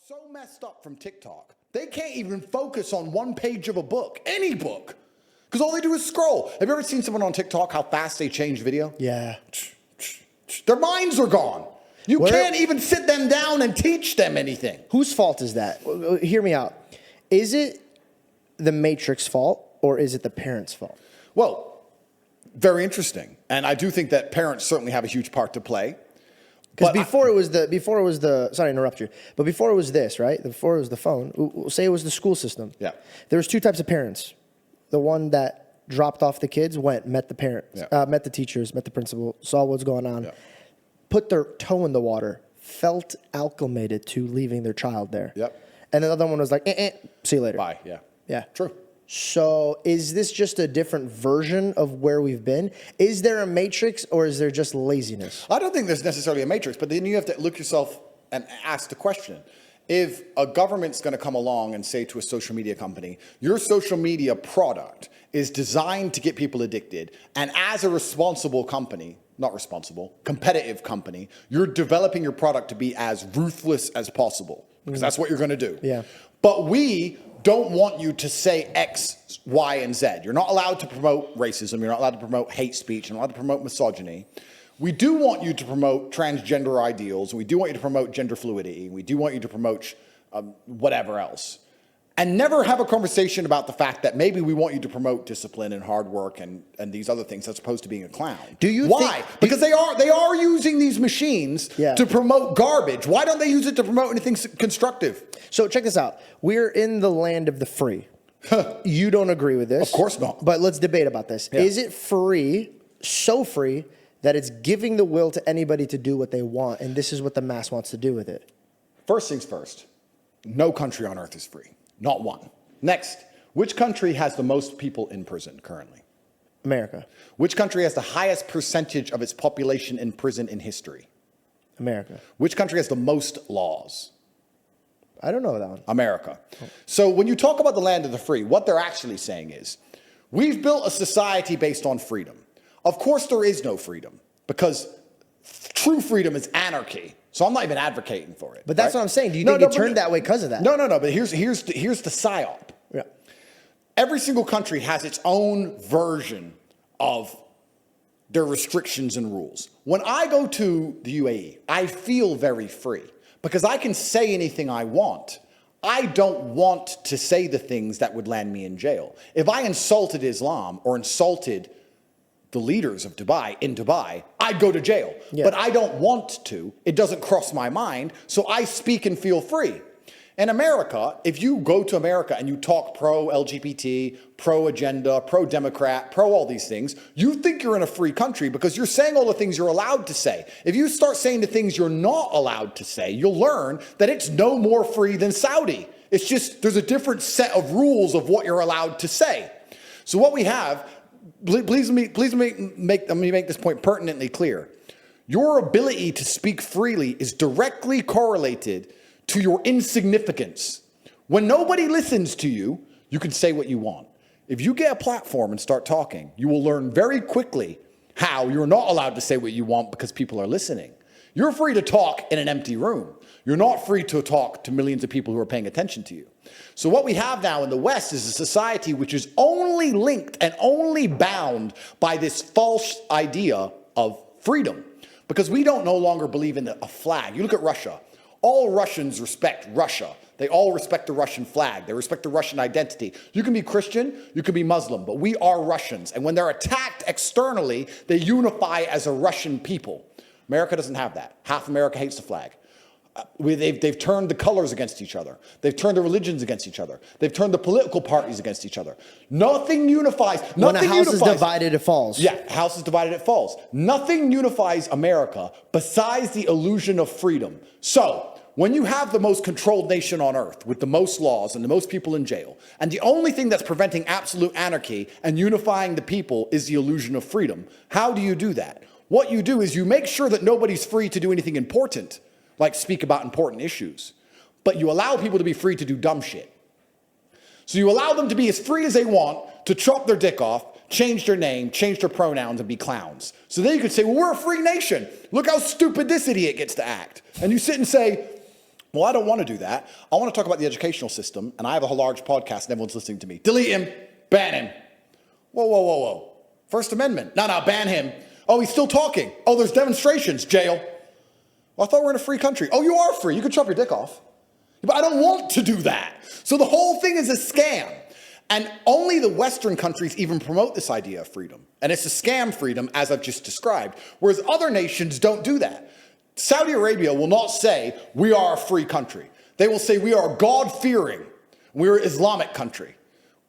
so messed up from TikTok, they can't even focus on one page of a book, any book, because all they do is scroll. Have you ever seen someone on TikTok, how fast they change video? Yeah. Their minds are gone. You can't even sit them down and teach them anything. Whose fault is that? Hear me out. Is it the Matrix fault or is it the parents' fault? Well, very interesting. And I do think that parents certainly have a huge part to play. Because before it was the, sorry to interrupt you, but before it was this, right? Before it was the phone, we'll say it was the school system. Yeah. There was two types of parents. The one that dropped off the kids, met the parents, met the teachers, met the principal, saw what's going on, put their toe in the water, felt acclimated to leaving their child there. Yep. And the other one was like, see you later. Bye, yeah. Yeah. True. So is this just a different version of where we've been? Is there a matrix or is there just laziness? I don't think there's necessarily a matrix, but then you have to look yourself and ask the question. If a government's going to come along and say to a social media company, your social media product is designed to get people addicted, and as a responsible company, not responsible, competitive company, you're developing your product to be as ruthless as possible, because that's what you're going to do. Yeah. But we don't want you to say X, Y, and Z. You're not allowed to promote racism. You're not allowed to promote hate speech. You're not allowed to promote misogyny. We do want you to promote transgender ideals. And we do want you to promote gender fluidity. We do want you to promote whatever else. And never have a conversation about the fact that maybe we want you to promote discipline and hard work and these other things as opposed to being a clown. Why? Because they are using these machines to promote garbage. Why don't they use it to promote anything constructive? So check this out. We're in the land of the free. You don't agree with this. Of course not. But let's debate about this. Yeah. Is it free, so free, that it's giving the will to anybody to do what they want, and this is what the mass wants to do with it? First things first. No country on earth is free. Not one. Next, which country has the most people in prison currently? America. Which country has the highest percentage of its population in prison in history? America. Which country has the most laws? I don't know that one. America. So when you talk about the land of the free, what they're actually saying is, we've built a society based on freedom. Of course there is no freedom, because true freedom is anarchy. So I'm not even advocating for it. But that's what I'm saying. Do you think it turned that way because of that? No. But here's the psyop. Yeah. Every single country has its own version of their restrictions and rules. When I go to the UAE, I feel very free because I can say anything I want. I don't want to say the things that would land me in jail. If I insulted Islam or insulted the leaders of Dubai in Dubai, I'd go to jail. Yeah. But I don't want to. It doesn't cross my mind. So I speak and feel free. In America, if you go to America and you talk pro-LGBT, pro-agenda, pro-democrat, pro all these things, you think you're in a free country because you're saying all the things you're allowed to say. If you start saying the things you're not allowed to say, you'll learn that it's no more free than Saudi. It's just there's a different set of rules of what you're allowed to say. So what we have, please let me make this point pertinently clear. Your ability to speak freely is directly correlated to your insignificance. When nobody listens to you, you can say what you want. If you get a platform and start talking, you will learn very quickly how you're not allowed to say what you want because people are listening. You're free to talk in an empty room. You're not free to talk to millions of people who are paying attention to you. So what we have now in the West is a society which is only linked and only bound by this false idea of freedom, because we don't no longer believe in a flag. You look at Russia. All Russians respect Russia. They all respect the Russian flag. They respect the Russian identity. You can be Christian, you can be Muslim, but we are Russians. And when they're attacked externally, they unify as a Russian people. America doesn't have that. Half America hates the flag. They've turned the colors against each other. They've turned the religions against each other. They've turned the political parties against each other. Nothing unifies. When a house is divided, it falls. Yeah, a house is divided, it falls. Nothing unifies America besides the illusion of freedom. So, when you have the most controlled nation on earth with the most laws and the most people in jail, and the only thing that's preventing absolute anarchy and unifying the people is the illusion of freedom, how do you do that? What you do is you make sure that nobody's free to do anything important, like speak about important issues, but you allow people to be free to do dumb shit. So you allow them to be as free as they want to chop their dick off, change their name, change their pronouns, and be clowns. So then you could say, well, we're a free nation. Look how stupid this idiot gets to act. And you sit and say, Well, I don't want to do that. I want to talk about the educational system, and I have a large podcast, and everyone's listening to me. Delete him. Ban him. Whoa, whoa, whoa, whoa. First Amendment. No, ban him. Oh, he's still talking. Oh, there's demonstrations. Jail. Well, I thought we were in a free country. Oh, you are free. You can chop your dick off. But I don't want to do that. So the whole thing is a scam. And only the Western countries even promote this idea of freedom. And it's a scam freedom, as I've just described, whereas other nations don't do that. Saudi Arabia will not say, we are a free country. They will say, we are God-fearing. We're an Islamic country.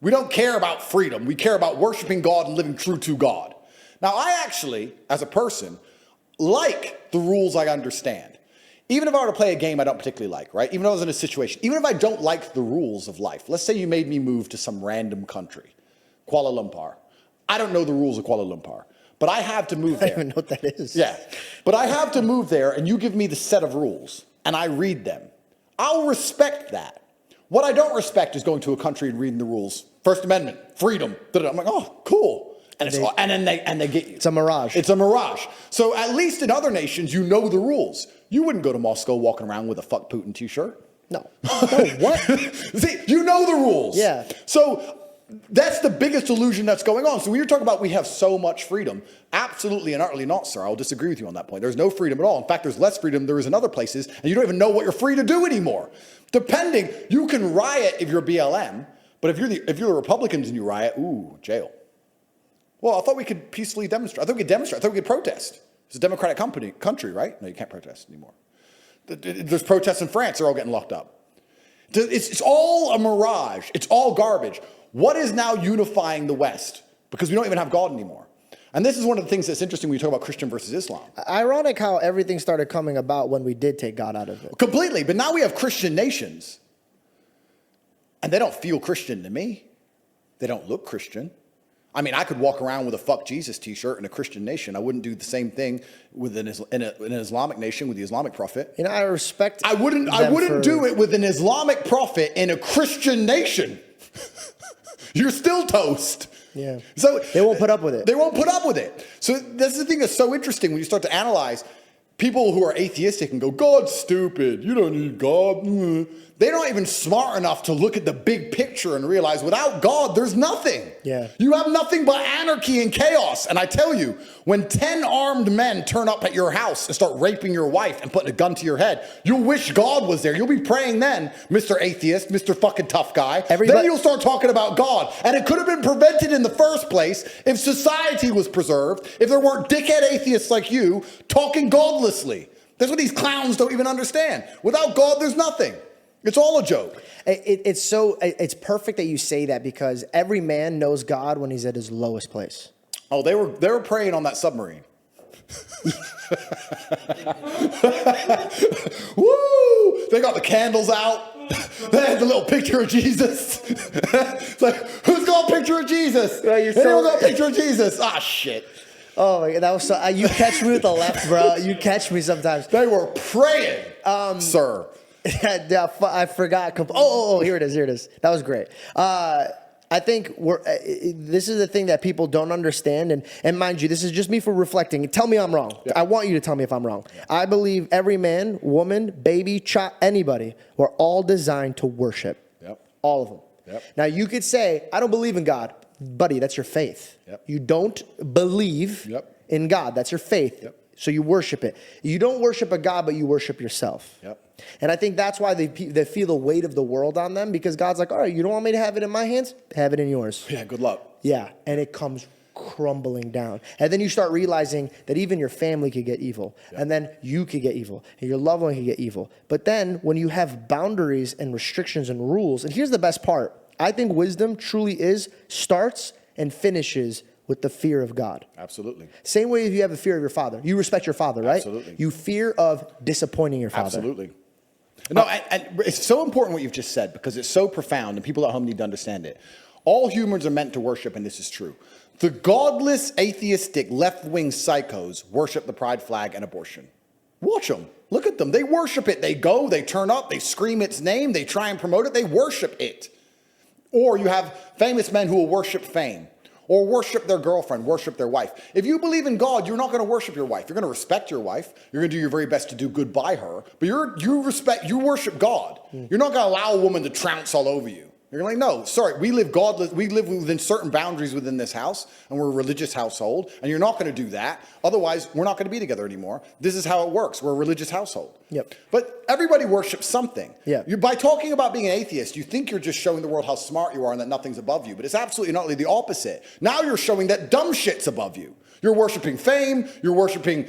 We don't care about freedom. We care about worshiping God and living true to God. Now, I actually, as a person, like the rules I understand. Even if I were to play a game I don't particularly like, right? Even if I was in a situation, even if I don't like the rules of life, let's say you made me move to some random country, Kuala Lumpur. I don't know the rules of Kuala Lumpur, but I have to move there. I don't even know what that is. Yeah, but I have to move there, and you give me the set of rules, and I read them. I'll respect that. What I don't respect is going to a country and reading the rules. First Amendment, freedom. I'm like, oh, cool. And then they get you. It's a mirage. It's a mirage. So at least in other nations, you know the rules. You wouldn't go to Moscow walking around with a "fuck Putin" t-shirt. No. What? See, you know the rules. Yeah. So that's the biggest illusion that's going on. So when you're talking about we have so much freedom, absolutely and utterly not, sir. I'll disagree with you on that point. There's no freedom at all. In fact, there's less freedom there is in other places, and you don't even know what you're free to do anymore. Depending, you can riot if you're BLM, but if you're the Republicans and you riot, ooh, jail. Well, I thought we could peacefully demonstrate. I thought we could demonstrate. I thought we could protest. It's a democratic country, right? No, you can't protest anymore. There's protests in France. They're all getting locked up. It's all a mirage. It's all garbage. What is now unifying the West? Because we don't even have God anymore. And this is one of the things that's interesting when you talk about Christian versus Islam. Ironic how everything started coming about when we did take God out of it. Completely. But now we have Christian nations. And they don't feel Christian to me. They don't look Christian. I mean, I could walk around with a "fuck Jesus" t-shirt in a Christian nation. I wouldn't do the same thing with an Islamic nation with the Islamic prophet. You know, I respect. I wouldn't do it with an Islamic prophet in a Christian nation. You're still toast. Yeah. So they won't put up with it. They won't put up with it. So that's the thing that's so interesting when you start to analyze people who are atheistic and go, God's stupid. You don't need God. They're not even smart enough to look at the big picture and realize without God, there's nothing. Yeah. You have nothing but anarchy and chaos. And I tell you, when 10 armed men turn up at your house and start raping your wife and putting a gun to your head, you'll wish God was there. You'll be praying then, Mr. Atheist, Mr. fucking tough guy. Then you'll start talking about God. And it could have been prevented in the first place if society was preserved, if there weren't dickhead atheists like you talking godlessly. That's what these clowns don't even understand. Without God, there's nothing. It's all a joke. It's perfect that you say that because every man knows God when he's at his lowest place. Oh, they were praying on that submarine. Woo! They got the candles out. They had the little picture of Jesus. It's like, who's got a picture of Jesus? Anyone got a picture of Jesus? Ah, shit. Oh my God, that was so. You catch me with the left, bro. You catch me sometimes. They were praying, sir. I forgot. Here it is. That was great. I think this is the thing that people don't understand. And mind you, this is just me for reflecting. Tell me I'm wrong. Yeah. I want you to tell me if I'm wrong. Yeah. I believe every man, woman, baby, child, anybody, we're all designed to worship. Yep. All of them. Yep. Now you could say, I don't believe in God. Buddy, that's your faith. Yep. You don't believe in God. That's your faith. Yep. So you worship it. You don't worship a God, but you worship yourself. Yep. And I think that's why they feel the weight of the world on them, because God's like, all right, you don't want me to have it in my hands? Have it in yours. Yeah, good luck. Yeah, and it comes crumbling down. And then you start realizing that even your family could get evil. Yep. And then you could get evil. And your loved one could get evil. But then when you have boundaries and restrictions and rules, and here's the best part. I think wisdom truly starts and finishes with the fear of God. Absolutely. Same way if you have a fear of your father. You respect your father, right? Absolutely. You fear of disappointing your father. Absolutely. No, and it's so important what you've just said because it's so profound and people at home need to understand it. All humans are meant to worship, and this is true. The godless, atheistic, left-wing psychos worship the pride flag and abortion. Watch them. Look at them. They worship it. They go, they turn up, they scream its name, they try and promote it, they worship it. Or you have famous men who will worship fame. or worship their girlfriend, worship their wife. If you believe in God, you're not going to worship your wife. You're going to respect your wife. You're going to do your very best to do good by her. But you worship God. You're not going to allow a woman to trounce all over you. You're like, no, sorry, we live within certain boundaries within this house, and we're a religious household, and you're not going to do that. Otherwise, we're not going to be together anymore. This is how it works. We're a religious household. Yep. But everybody worships something. Yeah. By talking about being an atheist, you think you're just showing the world how smart you are and that nothing's above you, but it's absolutely not the opposite. Now you're showing that dumb shit's above you. You're worshiping fame, you're worshiping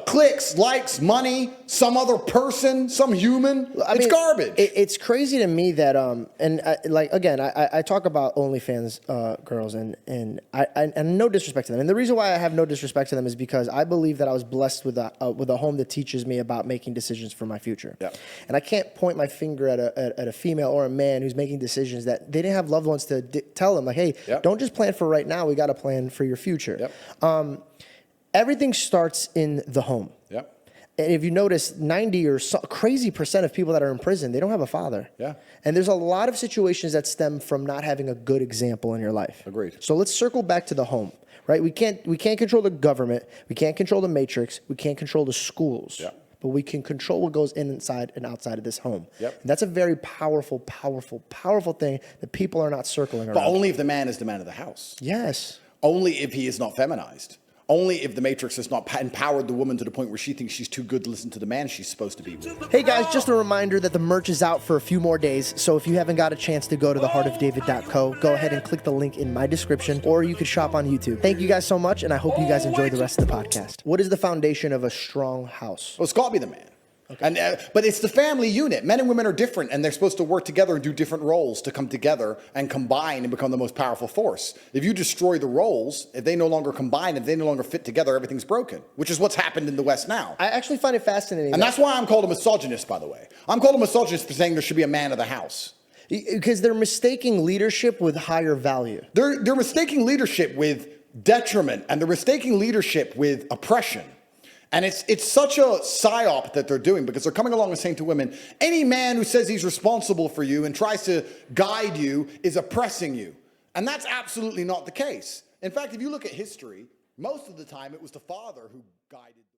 clicks, likes, money, some other person, some human. It's garbage. It's crazy to me that, I talk about OnlyFans girls, and no disrespect to them. And the reason why I have no disrespect to them is because I believe that I was blessed with a home that teaches me about making decisions for my future. Yeah. And I can't point my finger at a female or a man who's making decisions that they didn't have loved ones to tell them, like, hey, don't just plan for right now. We got to plan for your future. Yep. Everything starts in the home. Yep. And if you notice, 90 or so crazy percent of people that are in prison, they don't have a father. Yeah. And there's a lot of situations that stem from not having a good example in your life. Agreed. So let's circle back to the home, right? We can't control the government. We can't control the matrix. We can't control the schools. Yeah. But we can control what goes inside and outside of this home. Yep. And that's a very powerful, powerful, powerful thing that people are not circling around. But only if the man is the man of the house. Yes. Only if he is not feminized. Only if the Matrix has not empowered the woman to the point where she thinks she's too good to listen to the man she's supposed to be with. Hey guys, just a reminder that the merch is out for a few more days, so if you haven't got a chance to go to theheartofdavid.co, go ahead and click the link in my description, or you could shop on YouTube. Thank you guys so much, and I hope you guys enjoy the rest of the podcast. What is the foundation of a strong house? Well, it's got to be the man. Okay. But it's the family unit. Men and women are different, and they're supposed to work together and do different roles to come together and combine and become the most powerful force. If you destroy the roles, if they no longer combine, if they no longer fit together, everything's broken, which is what's happened in the West now. I actually find it fascinating. And that's why I'm called a misogynist, by the way. I'm called a misogynist for saying there should be a man of the house. Because they're mistaking leadership with higher value. They're mistaking leadership with detriment, and they're mistaking leadership with oppression. And it's such a psyop that they're doing, because they're coming along and saying to women, any man who says he's responsible for you and tries to guide you is oppressing you. And that's absolutely not the case. In fact, if you look at history, most of the time it was the father who guided.